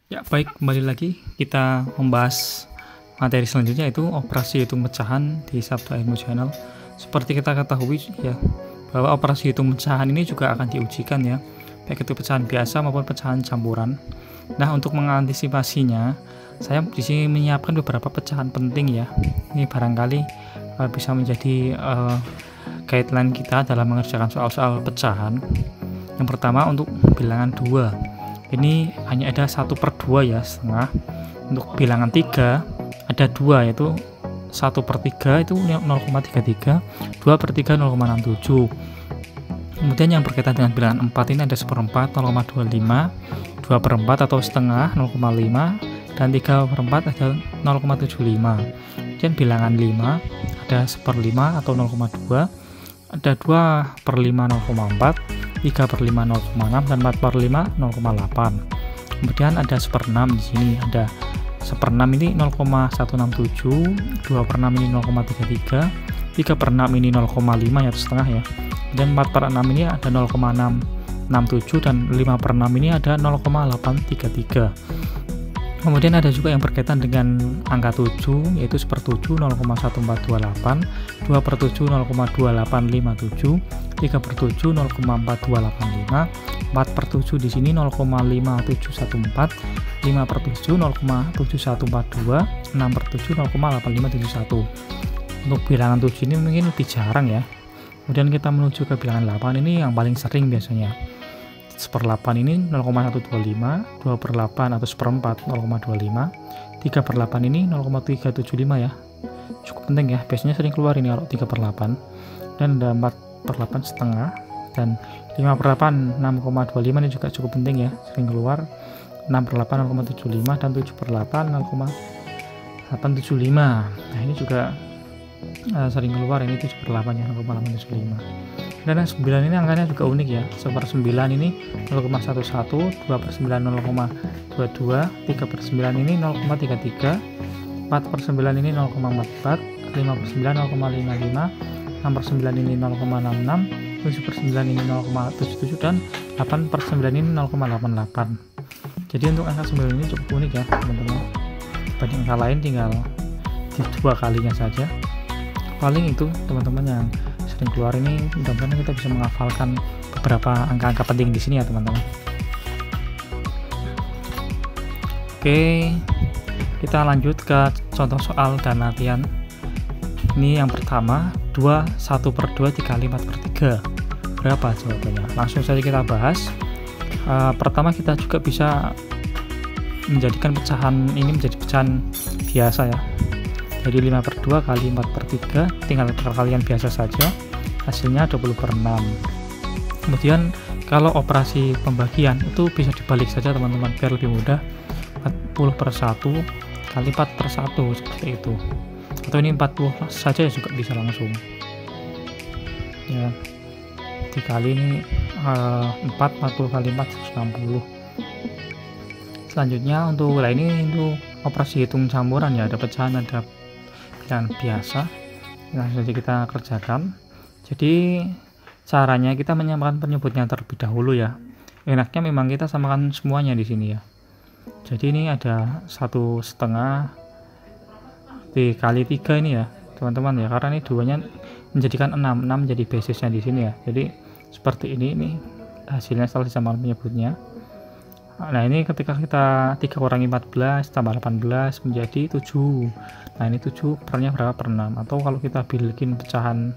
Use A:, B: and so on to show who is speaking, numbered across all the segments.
A: Ya, baik, kembali lagi kita membahas materi selanjutnya, yaitu operasi hitung pecahan di Sabda Ilmu Channel. Seperti kita ketahui ya, bahwa operasi hitung pecahan ini juga akan diujikan ya, baik itu pecahan biasa maupun pecahan campuran. Nah, untuk mengantisipasinya, saya di sini menyiapkan beberapa pecahan penting ya. Ini barangkali bisa menjadi guideline kita dalam mengerjakan soal-soal pecahan. Yang pertama, untuk bilangan 2. Ini hanya ada 1/2 ya, setengah. Untuk bilangan 3 ada 2, yaitu 1/3 itu 0,33, 2/3 0,67. Kemudian yang berkaitan dengan bilangan 4 ini ada 1/4 0,25, 2/4 atau setengah 0,5, dan 3/4 ada 0,75. Kemudian bilangan 5 ada 1/5 atau 0,2, ada 2/5 0,4, 3/5 0,6, dan 4/5 0,8. Kemudian ada 1/6 di sini, ada 1/6 ini 0,167, 2/6 ini 0,33, 3/6 ini 0,5 ya, setengah ya. Dan 4/6 ini ada 0,667, dan 5/6 ini ada 0,833. Kemudian ada juga yang berkaitan dengan angka 7, yaitu 1/7 0,1428, 2/7 0,2857, 3/7 0,4285, 4/7 di sini 0,5714, 5/7 0,7142, 6/7 0,8571. Untuk bilangan 7 ini mungkin lebih jarang ya. Kemudian kita menuju ke bilangan 8, ini yang paling sering biasanya. 1/8 ini 0,125, 2/8 atau 1/4 0,25, 3/8 ini 0,375 ya. Cukup penting ya, biasanya sering keluar ini kalau 3/8. Dan ada 4/8 setengah, dan 5/8 6,25 ini juga cukup penting ya, sering keluar. 6/8 0,75, dan 7/8 0,875. Nah, ini juga sering keluar, ini 7/8 ya, 0,875. Dan 9 ini angkanya juga unik ya. 1/9 ini 0,11, 2/9 0,22, 3/9 ini 0,33, 4/9 ini 0,44, 5/9 0,55, 6/9 ini 0,66, 7/9 ini 0,77, dan 8/9 ini 0,88. Jadi untuk angka 9 ini cukup unik ya teman-teman. Dibanding angka lain tinggal di 2 kalinya saja. Paling itu teman-teman yang sering keluar ini, mudah-mudahan kita bisa menghafalkan beberapa angka-angka penting di sini ya teman-teman. Oke, kita lanjut ke contoh soal dan latihan. Ini yang pertama, 1/2 dikali 4/3. Berapa jawabannya? Langsung saja kita bahas. Pertama, kita juga bisa menjadikan pecahan ini menjadi pecahan biasa ya. Jadi 5/2 kali 4/3, tinggal perkalian biasa saja, hasilnya 20/6. Kemudian kalau operasi pembagian itu bisa dibalik saja teman-teman, biar lebih mudah. 40/1 kali 4/1 seperti itu, atau ini 40 saja juga bisa langsung ya. Dikali ini 40 kali 4 160. Selanjutnya untuk ini untuk operasi hitung campuran ya, ada pecahan, ada bilangan biasa. Langsung saja kita kerjakan. Jadi caranya kita menyamakan penyebutnya terlebih dahulu ya. Enaknya memang kita samakan semuanya di sini ya. Jadi ini ada 1/2 dikali 3 ini ya teman-teman ya, karena ini duanya menjadikan 6 jadi basisnya di sini ya. Jadi seperti ini hasilnya setelah disamakan penyebutnya. Nah, ini ketika kita 3 kurangi 14 tambah 18 menjadi 7. Nah, ini 7 pernya berapa? Per 6. Atau kalau kita bikin pecahan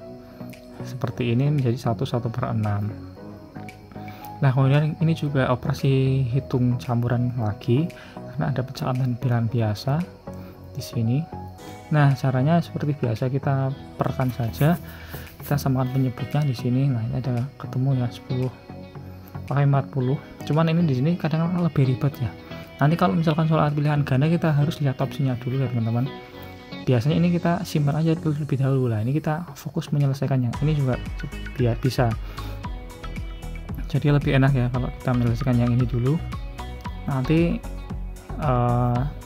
A: seperti ini menjadi 1/6. Nah, kemudian ini juga operasi hitung campuran lagi, karena ada pecahan dan bilangan biasa di sini. Nah, caranya seperti biasa, kita perkan saja, kita samakan penyebutnya di sini. Nah, ini ada ketemu ya 10 pakai 40. Cuman ini di sini kadang lebih ribet ya. Nanti kalau misalkan soal pilihan ganda, kita harus lihat opsinya dulu ya teman-teman. Biasanya ini kita simpan aja dulu lebih dahulu lah. Ini kita fokus menyelesaikannya. Ini juga biar bisa. Jadi lebih enak ya kalau kita menyelesaikan yang ini dulu. Nanti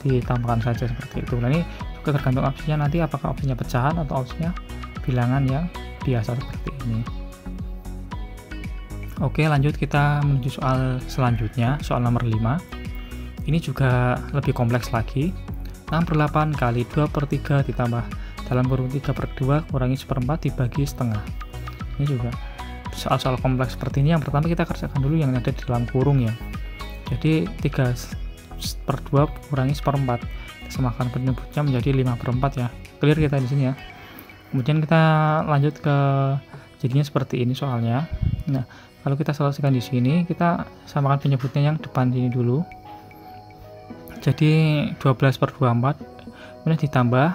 A: ditambahkan saja seperti itu. Nah, ini juga tergantung opsinya nanti, apakah opsinya pecahan atau opsinya bilangan yang biasa seperti ini. Oke, lanjut kita menuju soal selanjutnya, soal nomor 5. Ini juga lebih kompleks lagi. 6/8 kali 2/3 ditambah dalam kurung 3/2 kurangi 1/4 dibagi setengah. Ini juga soal-soal kompleks seperti ini. Yang pertama kita kerjakan dulu yang ada di dalam kurung ya. Jadi 3/2 kurangi 1/4, samakan penyebutnya menjadi 5/4 ya. Clear kita di sini ya. Kemudian kita lanjut ke jadinya seperti ini soalnya. Nah, kalau kita selesaikan di sini, kita samakan penyebutnya yang depan sini dulu. Jadi 12/24 kemudian ditambah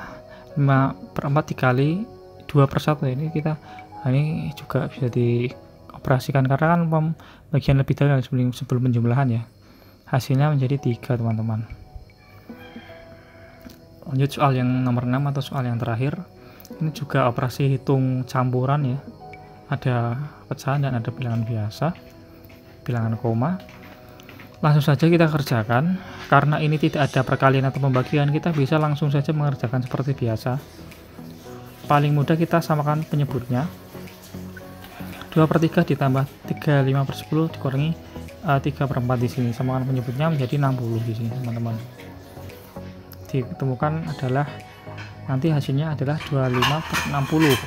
A: 5/4 dikali 2/1. Ini kita ini juga bisa dioperasikan karena kan pembagian lebih dari sebelum penjumlahan ya. Hasilnya menjadi 3 teman-teman. Lanjut soal yang nomor 6 atau soal yang terakhir. Ini juga operasi hitung campuran ya. Ada pecahan dan ada bilangan biasa, bilangan koma. Langsung saja kita kerjakan. Karena ini tidak ada perkalian atau pembagian, kita bisa langsung saja mengerjakan seperti biasa. Paling mudah kita samakan penyebutnya. 2/3 ditambah 35/10 dikurangi 3/4 di sini. Samakan penyebutnya menjadi 60 di sini, teman-teman. Ditemukan adalah nanti hasilnya adalah 25/60.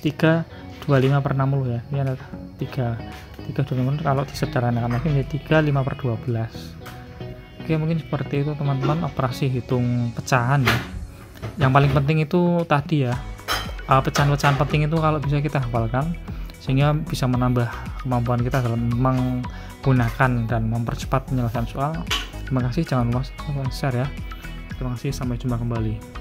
A: 3/25/60 ya. Ini ada 3/25 kalau disederhanakan lagi menjadi 3/5/12. Oke, mungkin seperti itu teman-teman operasi hitung pecahan ya. Yang paling penting itu tadi ya, pecahan-pecahan penting itu kalau bisa kita hafalkan sehingga bisa menambah kemampuan kita dalam menggunakan dan mempercepat penyelesaian soal. Terima kasih, jangan lupa share ya. Terima kasih, sampai jumpa kembali.